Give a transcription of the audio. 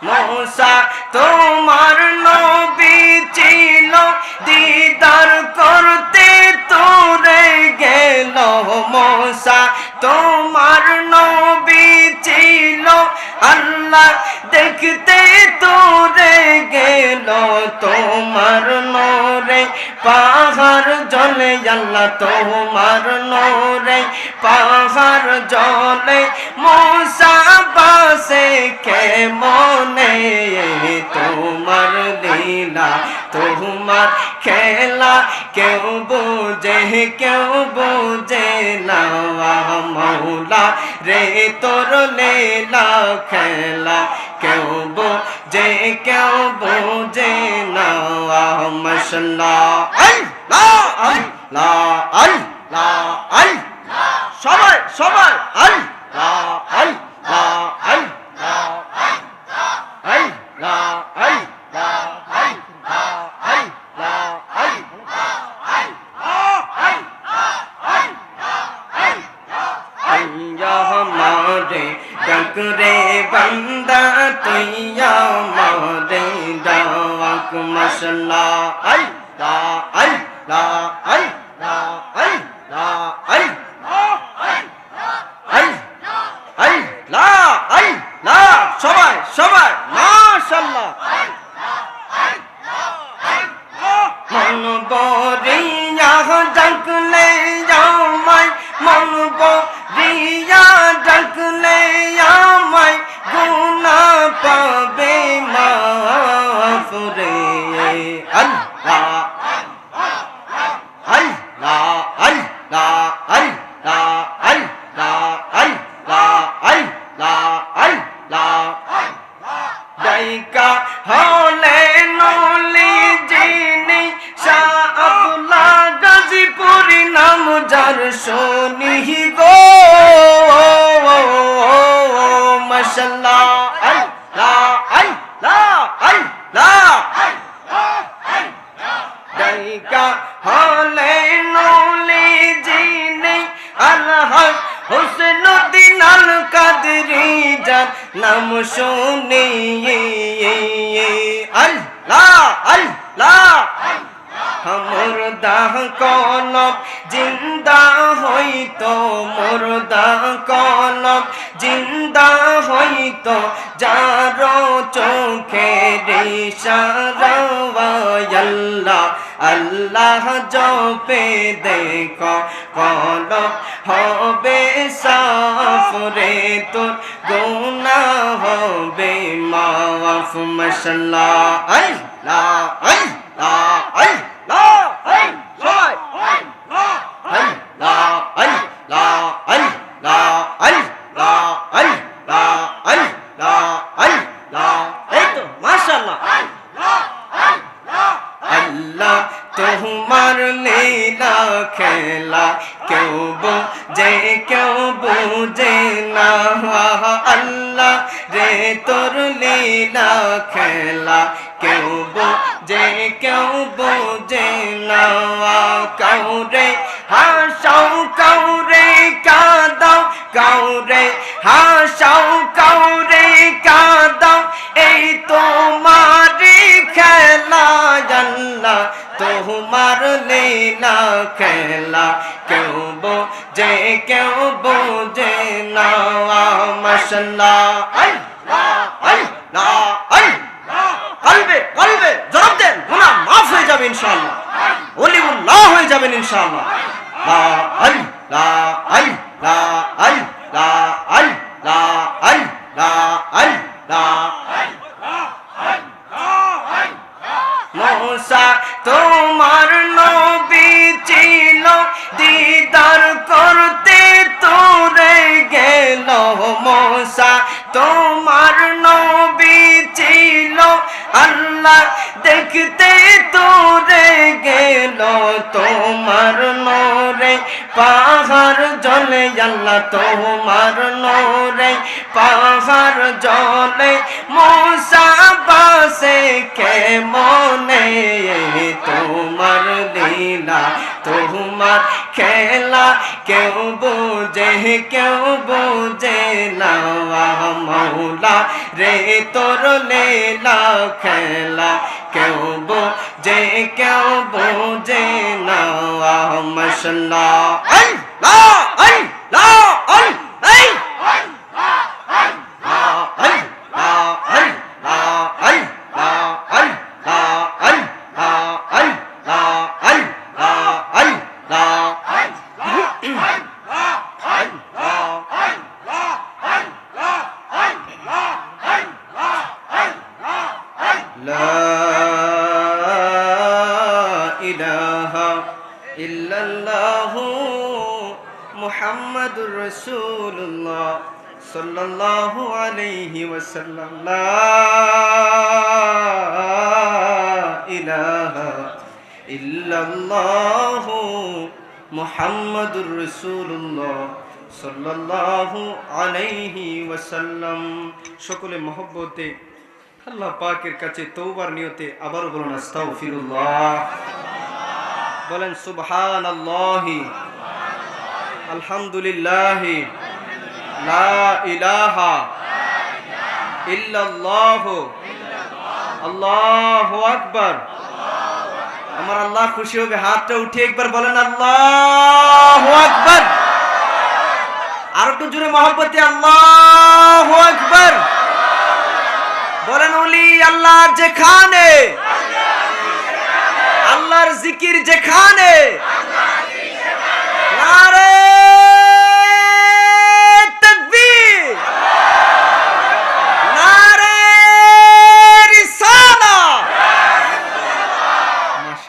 मूसा তোমার নবী ছিল দিদার করতে তোরে গেল मूसा তোমার নবী ছিল আল্লাহ দেখতে তোরে গেল তোমার নূরে পাহাড় জ্বলে আল্লাহ তোমার নূরে পাহাড় জ্বলে मूसा বাসে কেমনে তোমার লীলা তোমার খেলা কেউ বোঝে না মৌলা রে তোর লীলা খেলা কেউ বোঝে না মাশাআল্লাহ আল্লাহ আল্লাহ আল্লাহ আল্লাহ সবাই সবাই আল্লাহ আল্লাহ আল্লাহ আল্লাহ डकरे बंदा तुया मोरे डाक मसला अल्लाह अल्लाह अल्लाह अल्लाह अल्लाह अल्लाह सबाई सबाई माशाल्लाह मन बोरिया डकले जामाई मन बोरिया डकले আমায় গুনা পাবে মাফ রে আল্লাহ আল্লাহ আল্লাহ আল্লাহ আল্লাহ আল্লাহ আল্লাহ আল্লাহ দাইকা হলে নলি জিনি শাহ আব্দুল্লাহ গাজীপুরি নাম যার শুনি গো মাশাআল্লাহ আল্লাহ আল্লাহ আল্লাহ দাইকা হলে নলি জিনি আল্লাহ হুসনুদ্দিন আল কাদরি যার নাম শুনি আল্লাহ আল্লাহ মুর্দা কলব জিন্দা হইতো মুর্দা কলব জিন্দা হইতো যার চোখের ইশারায় আল্লাহ আল্লাহ জপে দেখো কলব হবে সাফ রে তোর গুনাহ হবে মাফ মাশাআল্লাহ আল্লাহ আল্লাহ আল্লাহ আল্লাহ আল্লাহ আল্লাহ আল্লাহ আল্লাহ আল্লাহ আল্লাহ আল্লাহ এই তো মাশাআল্লাহ আল্লাহ তোমার লীলা খেলা কেউ বোঝে না আল্লাহ রে তোর লীলা খেলা কেউ বোঝে না কাউরে হাসাও কাউরে কাঁদাও কাউরে হাসাও কাউরে কাঁদাও এই তোমারি খেলা আল্লাহ তোমার লীলা খেলা কেউ বোঝে না মাশাআল্লাহ আল্লাহ আল্লাহ আল্লাহ কলবে কলবে জবাব দেন গুনাহ মাফ হয়ে যাবে ইনশাআল্লাহ ওলিউল্লাহ হয়ে যাবেন ইনশাআল্লাহ লা আল্লাহ আল্লাহ আল্লাহ আল্লাহ আল্লাহ আল্লাহ मूसा তোমার নবী ছিল দিদার করতে তোরে গেল मूसा তোমার নবী ছিল আল্লাহ দেখতে তোরে গেল তোমার নূরে পাহাড় জ্বলে আল্লাহ তোমার নূরে পাহাড় জ্বলে मूसा বাসে কেমনে তোমার লীলা তোমার খেলা কেউ বোঝে না মৌলা রে তোর লীলা খেলা কেউ বোঝে না মাশাআল্লাহ আল্লাহ আল্লাহ মুহাম্মাদুর রাসূলুল্লাহ সাল্লাল্লাহু আলাইহি ওয়াসাল্লাম লা ইলাহা ইল্লাল্লাহু মুহাম্মাদুর রাসূলুল্লাহ সাল্লাল্লাহু আলাইহি ওয়াসাল্লাম। সকলে মহব্বতে আল্লাহ পাকের কাছে তওবার নিয়তে আবারও বলুন আস্তাগফিরুল্লাহ, বলেন সুবহানাল্লাহি আলহামদুলিল্লাহি লা ইলাহা ইল্লাল্লাহু আল্লাহু আকবার। আমার আল্লাহ খুশি হবে, হাতটা উঠিয়ে একবার বলেন আল্লাহু আকবার। আর একটু জোরে মহব্বতে আল্লাহু আকবার বলেন। ওলি আল্লাহর যেখানে, আল্লাহর জিকির যেখানে,